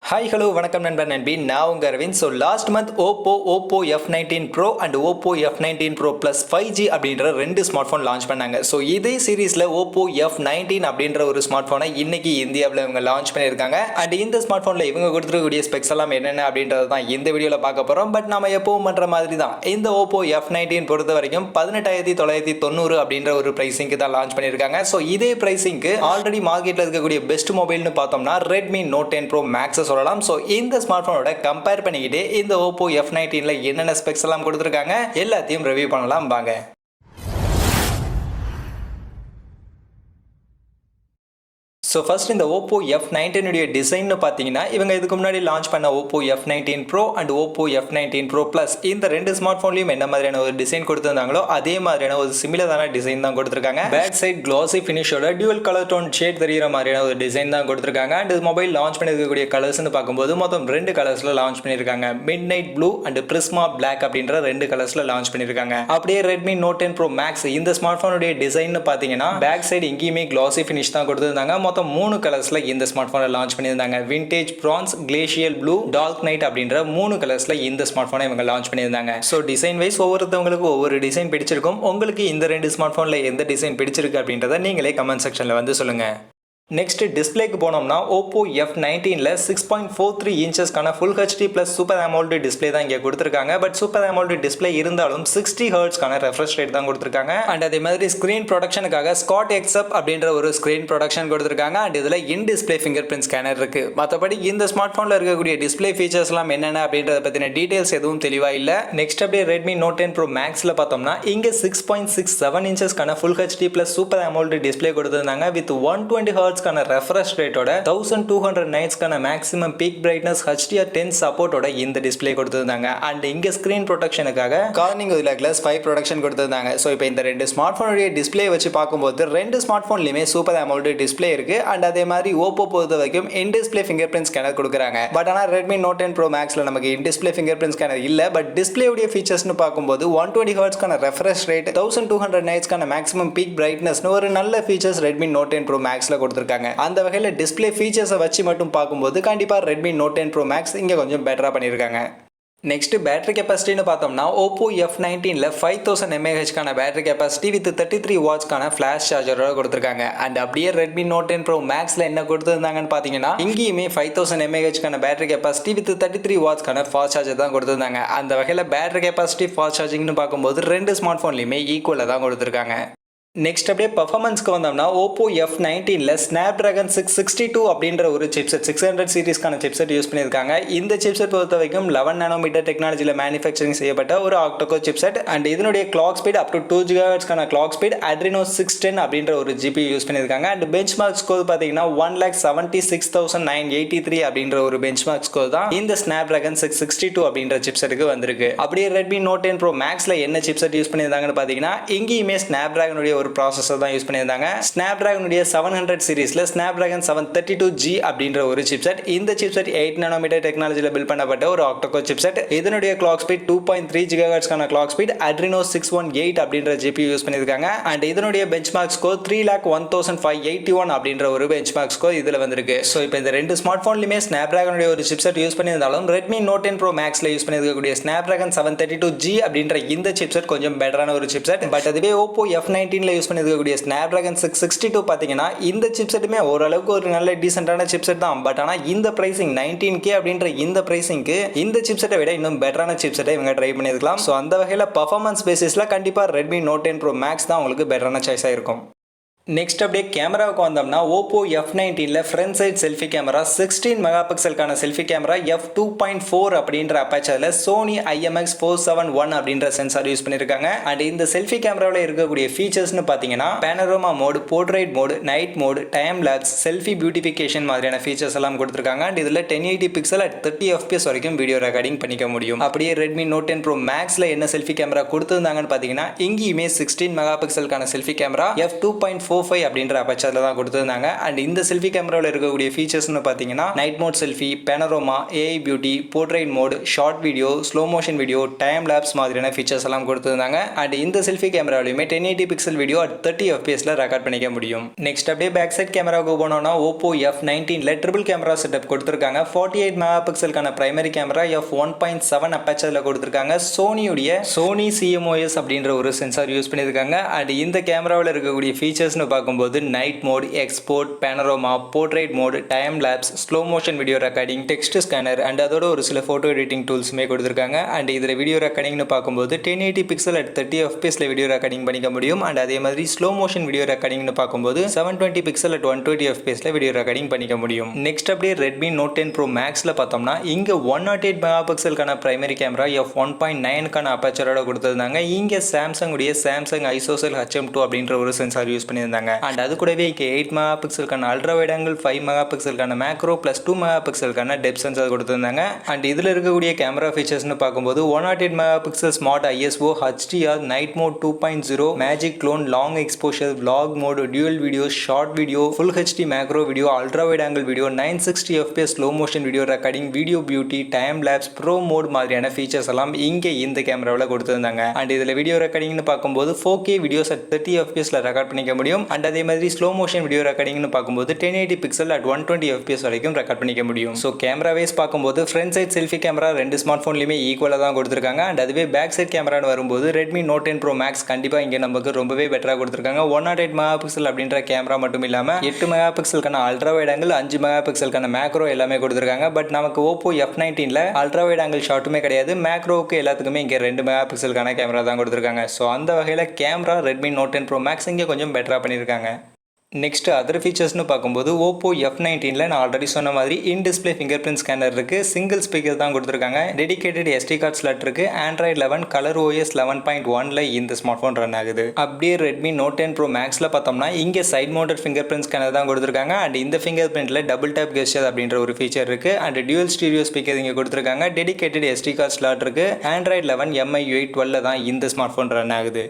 Hi hello வணக்கம் நண்பர் நண்பி நான் உங்கள் Aravind. So last month Oppo F19 Pro and Oppo F19 Pro Plus 5G அப்படின்ற ரெண்டு ஸ்மார்ட் ஃபோன் லான்ச் பண்ணாங்க. ஸோ இதே சீரீஸில் ஓப்போ F19 அப்படின்ற ஒரு ஸ்மார்ட் ஃபோனை இன்னைக்கு இந்தியாவில் இவங்க லான்ச் பண்ணியிருக்காங்க. அண்ட் இந்த ஸ்மார்ட் ஃபோனில் இவங்க கொடுத்துருக்கக்கூடிய ஸ்பெக்ஸ் எல்லாம் என்னென்ன அப்படின்றது தான் இந்த வீடியோவில் பார்க்க போகிறோம். பட் நம்ம எப்பவும் பண்ணுற மாதிரி தான் இந்த ஓப்போ F19 பொறுத்த வரைக்கும் 18,990 அப்படின்ற ஒரு ப்ரைஸிங்க்கு தான் லான்ச் பண்ணியிருக்காங்க. ஸோ இதே ப்ரைஸிங்க்கு ஆல்ரெடி மார்க்கெட்டில் இருக்கக்கூடிய பெஸ்ட் மொபைல்னு பார்த்தோம்னா Redmi Note 10 Pro Max சொல்லலாம். சோ இந்த ஸ்மார்ட் போனோட கம்பேர் பண்ணிக்கிட்டு இந்த ஓப்போ F19ல என்னென்ன ஸ்பெக்ஸ் எல்லாம் கொடுத்திருக்காங்க எல்லாத்தையும் ரிவ்யூ பண்ணலாம் வாங்க. ஸோ ஃபர்ஸ்ட் இந்த ஓப்போ F19 டிசைன் பார்த்தீங்கன்னா இவங்க இதுக்கு முன்னாடி லான்ச் பண்ண Oppo F19 Pro and Oppo F19 Pro Plus இந்த ரெண்டு ஸ்மார்ட் ஃபோன்லையும் என்ன மாதிரியான ஒரு டிசைன் கொடுத்துருந்தாங்களோ அதே மாதிரியான ஒரு சிமிலரான டிசைன் தான் கொடுத்துருக்காங்க. பேக் சைட் கிளாசி ஃபினிஷோட டியூவல் கலர் டோன் ஷேட் தெரிகிற மாதிரியான ஒரு டிசைன் தான் கொடுத்துருக்காங்க. அண்ட் மொபைல் லான்ச் பண்ணிருக்கக்கூடிய கலர்ஸ்னு பார்க்கும்போது மொத்தம் ரெண்டு கலர்ஸ்ல லான்ச் பண்ணியிருக்காங்க. Midnight blue and prism black அப்படின்ற ரெண்டு கலர்ஸ்ல லான்ச் பண்ணியிருக்காங்க. அப்படியே Redmi Note 10 Pro Max இந்த ஸ்மார்ட் ஃபோனுடைய டிசைன் பார்த்தீங்கன்னா பேக் சைடு எங்கேயுமே கிளாசி ஃபினிஷ் தான் கொடுத்துருந்தாங்க. மொத்தம் மூணு கலர்ஸ்ல இந்த ஸ்மார்ட் போனை லான்ச் பண்ணியிருந்தாங்க. Vintage, bronze, glacial blue, dark night அப்படின்ற மூணு கலர்ஸ்ல இந்த ஸ்மார்ட் போனை இவங்க லான்ச் பண்ணியிருந்தாங்க. ஸோ டிசைன் வைஸ் ஒவ்வொருத்தவங்களுக்கு ஒவ்வொரு டிசைன் பிடிச்சிருக்கும். உங்களுக்கு இந்த ரெண்டு ஸ்மார்ட் போன்ல எந்த டிசைன் பிடிச்சிருக்கு அப்படின்றத நீங்களே கமெண்ட் செக்ஷன்ல வந்து சொல்லுங்க. நெக்ஸ்ட் டிஸ்பிளேக்கு போனோம்னா ஓப்போ F19ல 6.43 இன்ச்சஸ்க்கான full HD plus super AMOLED display தான் இங்கே கொடுத்துருக்காங்க. பட் சூப்பர் AMOLED டிஸ்பிளே இருந்தாலும் 60 ஹெர்ட்ஸ்க்கான ரெஃப்ரெஷ் ரேட் தான் கொடுத்துருக்காங்க. அண்ட் அதே மாதிரி ஸ்க்ரீன் ப்ரொடக்ஷனுக்காக ஸ்காட் எக்ஸப் அப்படின்ற ஒரு ஸ்க்ரீன் ப்ரொடக்ஷன் கொடுத்துருக்காங்க. அண்ட் இதில் இன் டிஸ்பிளே ஃபிங்கர் பிரிண்ட் ஸ்கேனர் இருக்கு. மற்றபடி இந்த ஸ்மார்ட் ஃபோனில் இருக்கக்கூடிய டிஸ்பிளே ஃபீச்சர்ஸ் எல்லாம் என்னென்ன அப்படின்றத பற்றின டீடைல்ஸ் எதுவும் தெளிவாக இல்லை. நெக்ஸ்ட் அப்படியே Redmi Note 10 Pro Maxல பார்த்தோம்னா இங்கே 6.67 இன்ச்சஸ்க்கான full HD plus super AMOLED display கொடுத்துருந்தாங்க. வித் 120 ஹெர்ட்ஸ் ரெஃப்ரெஷ் ரேட்டோட 1200 நைட்ஸ்க்கான மேக்ஸிமம் பீக் பிரைட்னஸ் HDR10 சப்போர்ட்டோட இந்த டிஸ்பிளே கொடுத்திருந்தாங்க. அண்ட் இங்க ஸ்கிரீன் ப்ரொடெக்ஷனுக்காக கார்னிங் Gorilla Glass 5 ப்ரொடெக்ஷன் கொடுத்திருந்தாங்க. ஸோ இப்போ இந்த ரெண்டு ஸ்மார்ட் போனுடைய டிஸ்பிளே வச்சு பார்க்கும்போது ரெண்டு ஸ்மார்ட் போன்லயுமே சூப்பர் AMOLED டிஸ்பிளே இருக்கு. அண்ட் அதே மாதிரி ஓப்போ பொறுத்த வரைக்கும் in display fingerprint scanner கொடுக்குறாங்க. பட் ஆனால் Redmi Note 10 Pro Maxல நமக்கு in display fingerprint scanner இல்ல. பட் டிஸ்பிளே உடைய ஃபீச்சர்ஸ்னு பார்க்கும்போது 120 ஹெர்ட்ஸ்க்கான ரெஃப்ரெஷ் ரேட், 1200 நைட்ஸ்க்கான மேக்ஸிமம் பீக் பிரைட்னஸ் ஒரு நல்ல ஃபீச்சர்ஸ் Redmi Note 10 Pro Maxல கொடுத்திருக்காங்க. அந்த வகையில் டிஸ்பிளே ஃபீச்சர்ஸை வச்சு மட்டும் பார்க்கும்போது கண்டிப்பாக Redmi Note 10 Pro Max இங்கே கொஞ்சம் பெட்டராக பண்ணியிருக்காங்க. நெக்ஸ்ட் பேட்டரி கெப்பாசிட்டின்னு பார்த்தோம்னா ஓப்போ F19ல 5000 mAhக்கான பேட்டரி கெப்பாசிட்டி வித் 33 வாட்ஸ்க்கான ஃபிளாஷ் சார்ஜரோட கொடுத்துருக்காங்க. அண்ட் அப்படியே Redmi Note 10 Pro Maxல என்ன கொடுத்துருந்தாங்கன்னு பார்த்தீங்கன்னா இங்கேயுமே 5000 mAhக்கான பேட்டரி கெப்பாசிட்டி வித் 33 வாட்ஸ்க்கான ஃபாஸ்ட் சார்ஜர் தான் கொடுத்துருந்தாங்க. அந்த வகையில் பேட்டரி கெப்பாசிட்டி ஃபாஸ்ட் சார்ஜிங்னு பார்க்கும்போது ரெண்டு ஸ்மார்ட் ஃபோன்லையுமே ஈக்குவலாக தான் கொடுத்துருக்காங்க. நெக்ஸ்ட் அப்படியே பர்ஃபார்மன்ஸ்க்கு வந்தோம்னா ஓப்போ F19ல Snapdragon 662 அப்படின்ற ஒரு சிப்செட் 600 சீரிஸ்க்கான சிப்செட் யூஸ் பண்ணியிருக்காங்க. இந்த சிப்செட் பொறுத்த வரைக்கும் 11 நானோமீட்டர் டெக்னாலஜியில் மேனுஃபேக்சரிங் செய்யப்பட்ட ஒரு ஆக்டோகோர் சிப்செட். அண்ட் இதனுடைய கிளாக் ஸ்பீட் அப் டு 2 GHzக்கான கிளாக் ஸ்பீட் Adreno 610 அப்படின்ற ஒரு ஜிபி யூஸ் பண்ணியிருக்காங்க. அண்ட் பெஞ்ச் மார்க் ஸ்கோர் பார்த்தீங்கன்னா 1,76,983 அப்படின்ற ஒரு பெஞ்ச் மார்க் ஸ்கோர் தான் இந்த Snapdragon 662 அப்படின்ற சிப்செட்டுக்கு வந்திருக்கு. அப்படியே Redmi Note 10 Pro Maxல என்ன சிப்செட் யூஸ் பண்ணியிருந்தாங்கன்னு பார்த்தீங்கன்னா இங்கேயுமே Snapdragon ஒரு ப்ராசஸர் தான் யூஸ் பண்ணியிருந்தாங்க. Snapdragon 700 சீரிஸ்ல Snapdragon 732G அப்படின்ற ஒரு சிப்செட். இந்த சிப்செட் 8 நானோமீட்டர் டெக்னாலஜியில் பில்ட் பண்ணப்பட்ட ஒரு ஆக்டோகோர் சிப்செட். இதனுடைய கிளாக் ஸ்பீட் 2.3 GHzக்கான கிளாக் ஸ்பீட் Adreno 618 அப்படின்ற ஜிபி யூஸ் பண்ணியிருக்காங்க. அண்ட் இதனுடைய பெஞ்ச்மார்க் ஸ்கோர் 3,01,581 அப்படின்ற ஒரு பெஞ்ச்மார்க் ஸ்கோர் இதுல வந்திருக்கு. ஸோ இப்போ இந்த ரெண்டு ஸ்மார்ட் போன்லையுமே Snapdragon ஒரு சிப்செட் யூஸ் பண்ணியிருந்தாலும் Redmi Note 10 Pro Maxல யூஸ் பண்ணியிருக்கக்கூடிய Snapdragon 732G அப்படின்ற இந்த சிப்செட் கொஞ்சம் பெட்டரான ஒரு சிப்செட். பட் அதுவே ஓப்போ F19ல யூஸ் பண்ணிருக்கக்கூடிய Snapdragon 662 பாத்தீங்கன்னா இந்த சிப்செட்டுமே ஓரளவுக்கு ஒரு நல்ல டீசென்ட்டான சிப்செட் தான். பட் ஆனால் இந்த பிரைசிங் 19K அப்படின்ற இந்த பிரைசிங்க்கு இந்த சிப்செட்டை விட இன்னும் பெட்டரான சிப்செட்டை இவங்க ட்ரை பண்ணியிருக்கலாம். ஸோ அந்த வகையில் பர்ஃபார்மன்ஸ் பேசிஸில் கண்டிப்பாக Redmi Note 10 Pro Max தான் உங்களுக்கு பெட்டரான சாய்ஸாக இருக்கும். நெக்ஸ்ட் அப்படியே கேமராவுக்கு வந்தோம்னா ஓப்போ F19ல front side selfie camera 16 mega பிக்சலுக்கான செல்ஃபி கேமரா f2.4 அப்படின்ற அபேச்சர்ல Sony IMX471 அப்படின்ற சென்சார் யூஸ் பண்ணியிருக்காங்க. அண்ட் இந்த செல்ஃபி கேமராவில் இருக்கக்கூடிய ஃபீச்சர்ஸ்னு பார்த்தீங்கன்னா panorama mode, portrait mode, night mode, time lapse, selfie beautification மாதிரியான ஃபீச்சர்ஸ் எல்லாம் கொடுத்துருக்காங்க. அண்ட் இதில் 1080 பிக்சல் at 30 fps வரைக்கும் வீடியோ ரெக்கார்டிங் பண்ணிக்க முடியும். அப்படியே Redmi Note 10 Pro Maxல என்ன செல்ஃபி கேமரா கொடுத்துருந்தாங்கன்னு பார்த்தீங்கன்னா இங்கேயுமே 16 மெகா பிக்சலுக்கான செல்ஃபி கேமரா f2.4 1.45 அப்படின்ற அபச்சர்ல தான் கொடுத்திருந்தாங்க. அண்ட் இந்த செல்ஃபி கேமராவில் இருக்கக்கூடிய ஃபீச்சர்ஸ்னு பார்த்தீங்கன்னா night mode selfie, panorama, AI beauty, portrait mode, short video, slow motion video, time lapse மாதிரியான ஃபீச்சர்ஸ் எல்லாம் கொடுத்திருந்தாங்க. அண்ட் இந்த செல்ஃபி கேமராவிலுமே 1080 pixel video at 30 fps record பண்ணிக்க முடியும். நெக்ஸ்ட் அப்படியே பேக் சைட் கேமராவுக்கு போனோம்னா OPPO F19ல ட்ரிபிள் கேமரா செட்டப் கொடுத்திருக்காங்க. 48 மெகா பிக்சலுக்கான பிரைமரி கேமரா f1.7 அப்பேச்சர்ல கொடுத்திருக்காங்க. சோனியுடைய சோனி CMOS அப்படின்ற ஒரு சென்சார் யூஸ் பண்ணியிருக்காங்க. அண்ட் இந்த கேமராவில் இருக்கக்கூடிய ஃபீச்சர்ஸ்னு பார்க்கும்போது night mode, export, panorama, portrait mode, time lapse, slow motion video recording, text scanner and அதோட ஒரு சில போட்டோ எடிட்டிங் டூல்ஸுமே கொடுத்திருக்காங்க. அண்ட் இதில் வீடியோ ரெக்கார்டிங்னு பார்க்கும்போது 1080 pixel at 30 fps video recording பண்ணிக்க முடியும். அண்ட் அதே மாதிரி ஸ்லோ மோஷன் வீடியோ ரெக்கார்டிங்னு பார்க்கும்போது 720 pixel at 120 fps video recording பண்ணிக்க முடியும். நெக்ஸ்ட் அப்படியே Redmi Note 10 Pro Maxல பார்த்தோம்னா இங்க 108 மெகா பிக்சலுக்கான பிரைமரி கேமரா f1.9க்கான அப்பேச்சரோட கொடுத்திருந்தாங்க. இங்க சாம்சங் உடைய சாம்சங் ஐசோசெல் HM2 அப்படின்ற ஒரு சென்சார் யூஸ் பண்ணியிருந்தாங்க. அண்ட் அது கூடவே இங்க 8 மெகா பிக்சலுக்கான அல்ட்ரா வைட் ஆங்கிள், 5 மெகா பிக்சலுக்கான மேக்ரோ பிளஸ் 2 மெகா பிக்சலுக்கான டெப்த் சென்சார் கொடுத்திருந்தாங்க. அண்ட் இதுல இருக்கக்கூடிய கேமரா ஃபீச்சர்ஸ்னு பார்க்கும்போது 108 mega pixel smart ISO, HDR, night mode 2.0, magic clone, long exposure, vlog mode, dual video, short video, full HD macro video, ultra wide angle video, 960 fps slow motion video recording, video beauty, time lapse, pro mode மாதிரியான features எல்லாம் இங்கே இந்த கேமராவில் கொடுத்திருந்தாங்க. And இதில் video ரெக்கார்டிங்னு பார்க்கும்போது 4K videos at 30 fps record பண்ணிக்க முடியும். அண்ட் அதே மாதிரி ஸ்லோ மோஷன் வீடியோ ரெக்கார்டிங்னு பார்க்கும்போது 1080 பிக்சல் at 120 fps வரைக்கும் ரெக்கார்ட் பண்ணிக்க முடியும். ஸோ கேமரா வைஸ் பார்க்கும்போது ஃப்ரண்ட் சைட் செல்ஃபி கேமரா ரெண்டு ஸ்மார்ட் ஃபோன்லையுமே ஈக்குவலாக தான் கொடுத்திருக்காங்க. அண்ட் அதுவே பேக் சைட் கேமரான்னு வரும்போது Redmi Note 10 Pro Max கண்டிப்பாக இங்கே நமக்கு ரொம்பவே பெட்டராக கொடுத்திருக்காங்க. 108 மெகா பிக்சல் அப்படின்ற கேமரா மட்டும் இல்லாமல் 8 மெகா பிக்சலுக்கான அல்ட்ரா வைட் ஆங்கிள், 5 மெகா பிக்சலுக்கான மேக்ரோ எல்லாமே கொடுத்திருக்காங்க. பட் நமக்கு OPPO F19ல அல்ட்ரா வைட் ஆங்கிள் ஷாட்டுமே கிடையாது. மேக்ரோவுக்கு எல்லாத்துக்குமே இங்கே 2 மெகா பிக்சலுக்கான கேமரா தான் கொடுத்திருக்காங்க. ஸோ அந்த வகையில் camera Redmi Note 10 Pro Max இங்கே கொஞ்சம் பெட்டராக பண்ணியிருக்காங்க. நெக்ஸ்ட் அதர் ஃபீச்சர்ஸ்னு பார்க்கும்போது OPPO F19ல நான் ஆல்ரெடி சொன்ன மாதிரி இன் டிஸ்பிளே ஃபிங்கர் பிரிண்ட் ஸ்கேனர் இருக்கு, சிங்கிள் ஸ்பீக்கர் தான் கொடுத்திருக்காங்க, டெடிகேட்டட் SD கார்டு ஸ்லாட் இருக்கு, Android 11 கலர் OS 11.1ல இந்த ஸ்மார்ட் ஃபோன் ரன் ஆகுது. அப்படியே Redmi Note 10 Pro Maxல பார்த்தோம்னா இங்கே side mounted fingerprint scanner தான் கொடுத்திருக்காங்க. அண்ட் இந்த ஃபிங்கர் பிரிண்ட்ல டபுள் டேப் கெஸ்டர் அப்படின்ற ஒரு ஃபீச்சர் இருக்கு. அண்ட் டியூல் ஸ்டீரியோ ஸ்பீக்கர் இங்கே கொடுத்திருக்காங்க, டெடிகேட்டட் SD கார்டு ஸ்லாட் இருக்கு, Android 11 MIUI 12ல தான் இந்த ஸ்மார்ட் ஃபோன் ரன் ஆகுது.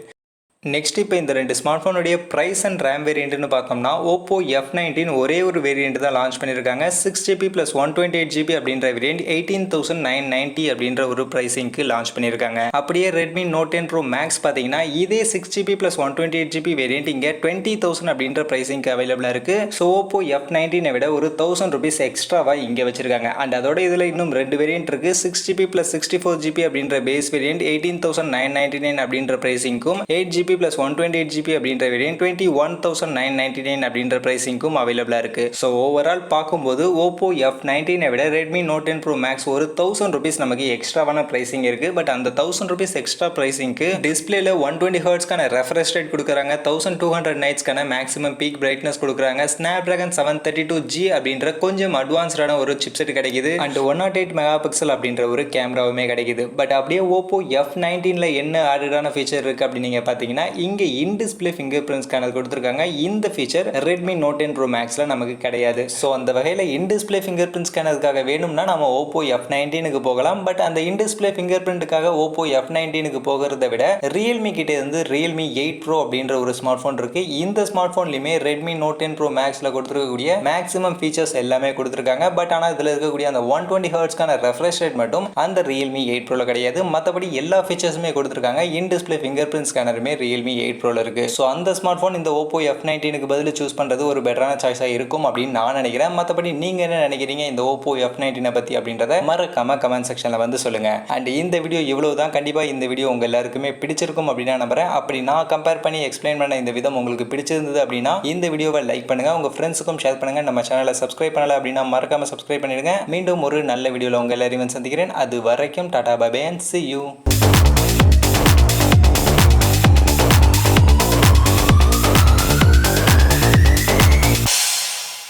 நெக்ஸ்ட் இப்போ இந்த ரெண்டு ஸ்மார்ட் ஃபோனுடைய ப்ரைஸ் அண்ட் ரேம் வேரியண்ட்னு பார்த்தோம்னா OPPO F19 ஒரே ஒரு வேரியண்ட் தான் லான்ச் பண்ணியிருக்காங்க. 6GB + 128GB அப்படின்ற வேரியண்ட் 18,990 அப்படின்ற ஒரு ப்ரைஸிங்க்கு லான்ச் பண்ணியிருக்காங்க. அப்படியே Redmi Note 10 Pro Max பார்த்தீங்கன்னா இதே 6GB + 128GB வேரியண்ட் இங்கே 20,000 அப்படின்ற ப்ரைஸிங்க்கு அவைலபிளாக இருக்கு. ஸோ OPPO F19 விட ஒரு 1000 rupees எக்ஸ்ட்ராவாக இங்கே வச்சிருக்காங்க. அண்ட் அதோட இதில் இன்னும் ரெண்டு வேரியண்ட் இருக்கு. 6GB + 64GB அப்படின்ற பேஸ் வேரியண்ட் 18,999 அப்படின்ற ப்ரைஸிங்க்கும், 8GB + 128GB அப்படின்ற வேரியண்ட் 21,999 அப்படின்ற பிரைசிங்கும் அவைலபிளா இருக்கு. ஸோ ஓவரால் பார்க்கும்போது OPPO F19 விட Redmi Note 10 Pro Max ஒரு 1000 rupees நமக்கு எக்ஸ்ட்ராவான பிரைசிங் இருக்கு. பட் அந்த 1000 rupees எக்ஸ்ட்ரா பிரைசிங்க்கு டிஸ்பிளேல 120 Hzக்கான ரெஃப்ரெஷ் ரேட் கொடுக்குறாங்க, 1200 nitsக்கான மேக்ஸிமம் பீக் பிரைட்னஸ் கொடுக்குறாங்க, Snapdragon 732G அப்படின்ற கொஞ்சம் அட்வான்ஸ்டான ஒரு சிப்செட் கிடைக்குது, அண்ட் 108 மெகா பிக்சல் அப்படின்ற ஒரு கேமராவுமே கிடைக்குது. பட் அப்படியே OPPO F19ல என்ன ஆடடான ஃபீச்சர் இருக்கு அப்படின்னு நீங்க பார்த்தீங்கன்னா இங்க இன் டிஸ்பிளே ஃபிங்கர் பிரிண்ட் ஸ்கேனர் கொடுத்திருக்காங்க. இந்த ஃபீச்சர் Redmi Note 10 Pro Maxல நமக்கு கிடையாது. ஸோ அந்த வகையில் இன் டிஸ்பிளே ஃபிங்கர் பிரிண்ட் ஸ்கேனருக்காக வேணும்னா நம்ம OPPO F19க்கு போகலாம். பட் அந்த இன் டிஸ்பிளே ஃபிங்கர் பிரிண்ட்டுக்காக OPPO F19க்கு போகிறத விட Realme கிட்ட இருந்து Realme 8 Pro அப்படின்ற ஒரு ஸ்மார்ட் ஃபோன் இருக்கு. இந்த ஸ்மார்ட் ஃபோன்லையுமே Redmi Note 10 Pro Maxல கொடுத்திருக்கக்கூடிய மேக்ஸிமம் ஃபீச்சர்ஸ் எல்லாமே கொடுத்திருக்காங்க. பட் ஆனால் இதில் இருக்கக்கூடிய அந்த 120 Hzக்கான ரெஃப்ரெஷ் ரேட் மட்டும் அந்த Realme 8 Proல கிடையாது. மற்றபடி எல்லா ஃபீச்சர்ஸுமே கொடுத்திருக்காங்க. இன் டிஸ்பிளே ஃபிங்கர் பிரிண்ட் ஸ்கேனருமே Realme 8 Proல இருக்கு. ஸோ அந்த ஸ்மார்ட் ஃபோன் இந்த OPPO F19க்கு பதில் சூஸ் பண்றது ஒரு பெட்டரான சாய்ஸாக இருக்கும் அப்படின்னு நான் நினைக்கிறேன். மற்றபடி நீங்க என்ன நினைக்கிறீங்க இந்த OPPO F19 பத்தி அப்படின்றத மறக்காம கமெண்ட் செக்ஷன்ல வந்து சொல்லுங்க. அண்ட் இந்த வீடியோ இவ்வளவுதான். கண்டிப்பா இந்த வீடியோ உங்க எல்லாருக்குமே பிடிச்சிருக்கும் அப்படின்னு நான் நம்புறேன். அப்படி நான் கம்பேர் பண்ணி எக்ஸ்பிளைன் பண்ண இந்த விதம் உங்களுக்கு பிடிச்சிருந்தது அப்படின்னா இந்த வீடியோவை லைக் பண்ணுங்க, உங்க ஃப்ரெண்ட்ஸுக்கும் ஷேர் பண்ணுங்க. நம்ம சேனலை சப்ஸ்கிரைப் பண்ணல அப்படின்னா மறக்காம சப்ஸ்கிரைப் பண்ணிடுங்க. மீண்டும் ஒரு நல்ல வீடியோல உங்க எல்லாரையும் சந்திக்கிறேன். அது வரைக்கும் tata bye bye and see you.